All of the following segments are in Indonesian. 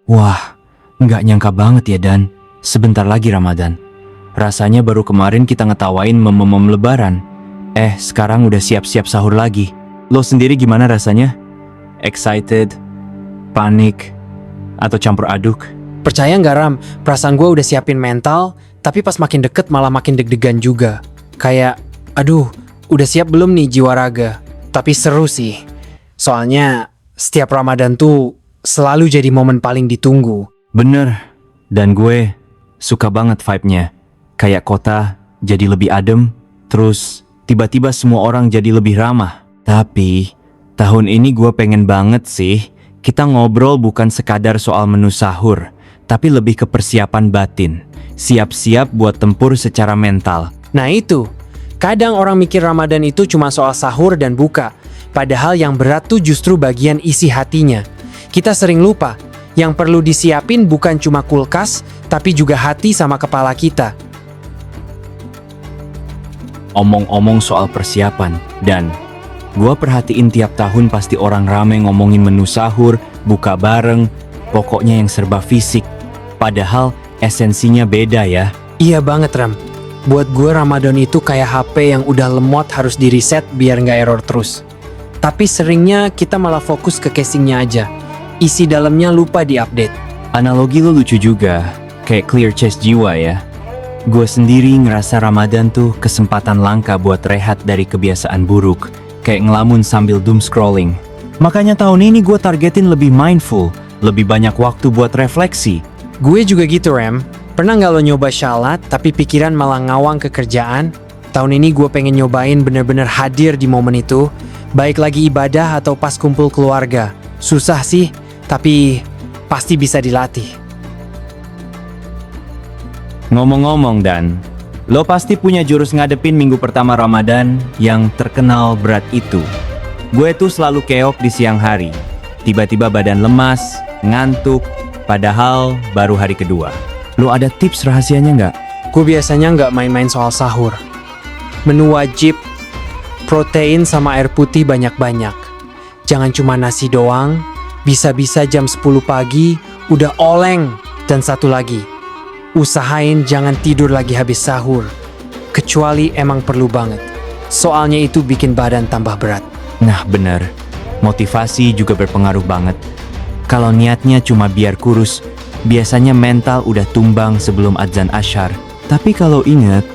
Wah, nggak nyangka banget ya Dan. Sebentar lagi Ramadan. Rasanya baru kemarin kita ngetawain mem lebaran. Sekarang udah siap-siap sahur lagi. Lo sendiri gimana rasanya? Excited? Panik? Atau campur aduk? Percaya nggak Ram, perasaan gue udah siapin mental, tapi pas makin deket malah makin deg-degan juga. Kayak, aduh, udah siap belum nih jiwa raga? Tapi seru sih. Soalnya setiap Ramadan tuh selalu jadi momen paling ditunggu. Bener. Dan gue suka banget vibe-nya. Kayak kota jadi lebih adem, terus tiba-tiba semua orang jadi lebih ramah. Tapi tahun ini gue pengen banget sih kita ngobrol bukan sekadar soal menu sahur, tapi lebih ke persiapan batin. Siap-siap buat tempur secara mental. Nah itu, kadang orang mikir Ramadan itu cuma soal sahur dan buka. Padahal yang berat tuh justru bagian isi hatinya. Kita sering lupa, yang perlu disiapin bukan cuma kulkas, tapi juga hati sama kepala kita. Omong-omong soal persiapan, dan gua perhatiin tiap tahun pasti orang rame ngomongin menu sahur, buka bareng, pokoknya yang serba fisik. Padahal esensinya beda ya. Iya banget Ram. Buat gue Ramadan itu kayak HP yang udah lemot harus di reset biar nggak error terus. Tapi seringnya kita malah fokus ke casingnya aja. Isi dalamnya lupa diupdate. Analogi lo lucu juga, kayak clear chest jiwa ya. Gue sendiri ngerasa Ramadan tuh kesempatan langka buat rehat dari kebiasaan buruk, kayak ngelamun sambil doom scrolling. Makanya tahun ini gue targetin lebih mindful, lebih banyak waktu buat refleksi. Gue juga gitu Ram. Pernah nggak lo nyoba shalat tapi pikiran malah ngawang ke kerjaan? Tahun ini gue pengen nyobain bener-bener hadir di momen itu, baik lagi ibadah atau pas kumpul keluarga. Susah sih, tapi pasti bisa dilatih. Ngomong-ngomong Dan, lo pasti punya jurus ngadepin minggu pertama Ramadan yang terkenal berat itu. Gue tuh selalu keok di siang hari. Tiba-tiba badan lemas, ngantuk, padahal baru hari kedua. Lo ada tips rahasianya nggak? Gue biasanya nggak main-main soal sahur. Menu wajib, protein sama air putih banyak-banyak. Jangan cuma nasi doang, bisa-bisa jam 10 pagi udah oleng. Dan satu lagi, usahain jangan tidur lagi habis sahur. Kecuali emang perlu banget. Soalnya itu bikin badan tambah berat. Nah bener, motivasi juga berpengaruh banget. Kalau niatnya cuma biar kurus, biasanya mental udah tumbang sebelum adzan asyar. Tapi kalau inget,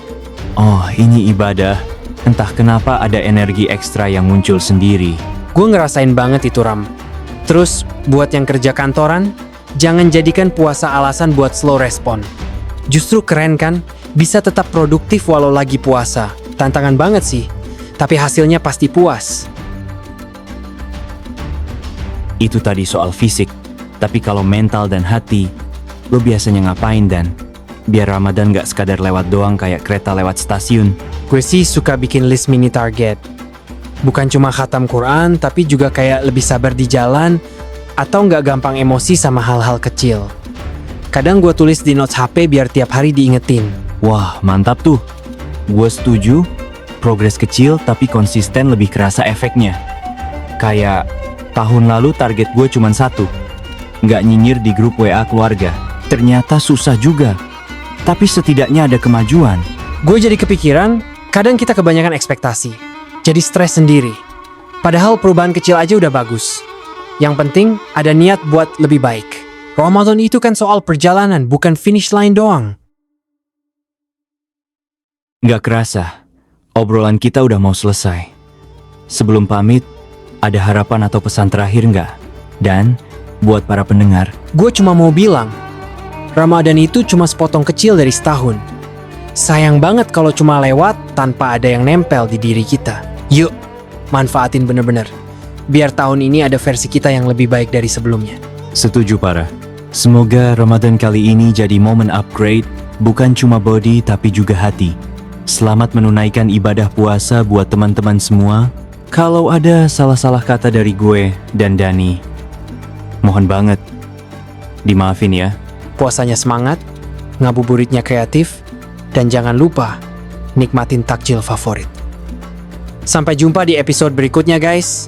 oh ini ibadah, entah kenapa ada energi ekstra yang muncul sendiri. Gue ngerasain banget itu Ram. Terus buat yang kerja kantoran, jangan jadikan puasa alasan buat slow respon. Justru keren kan, bisa tetap produktif walau lagi puasa. Tantangan banget sih, tapi hasilnya pasti puas. Itu tadi soal fisik, tapi kalau mental dan hati, lo biasanya ngapain Dan? Biar Ramadan gak sekadar lewat doang kayak kereta lewat stasiun. Gue sih suka bikin list mini target. Bukan cuma khatam Quran, tapi juga kayak lebih sabar di jalan, atau nggak gampang emosi sama hal-hal kecil. Kadang gue tulis di notes HP biar tiap hari diingetin. Wah, mantap tuh. Gue setuju, progres kecil tapi konsisten lebih kerasa efeknya. Kayak tahun lalu target gue cuma 1. Nggak nyinyir di grup WA keluarga. Ternyata susah juga. Tapi setidaknya ada kemajuan. Gue jadi kepikiran, kadang kita kebanyakan ekspektasi. Jadi stres sendiri. Padahal perubahan kecil aja udah bagus. Yang penting ada niat buat lebih baik. Ramadan itu kan soal perjalanan, bukan finish line doang. Nggak kerasa, obrolan kita udah mau selesai. Sebelum pamit, ada harapan atau pesan terakhir nggak? Dan buat para pendengar, gue cuma mau bilang, Ramadan itu cuma sepotong kecil dari setahun. Sayang banget kalau cuma lewat tanpa ada yang nempel di diri kita. Yuk, manfaatin bener-bener. Biar tahun ini ada versi kita yang lebih baik dari sebelumnya. setuju para. Semoga Ramadan kali ini jadi momen upgrade, bukan cuma body tapi juga hati. Selamat menunaikan ibadah puasa buat teman-teman semua. Kalau ada salah-salah kata dari gue dan Dani, mohon banget dimaafin ya. Puasanya semangat, ngabuburitnya kreatif, dan jangan lupa nikmatin takjil favorit. Sampai jumpa di episode berikutnya guys.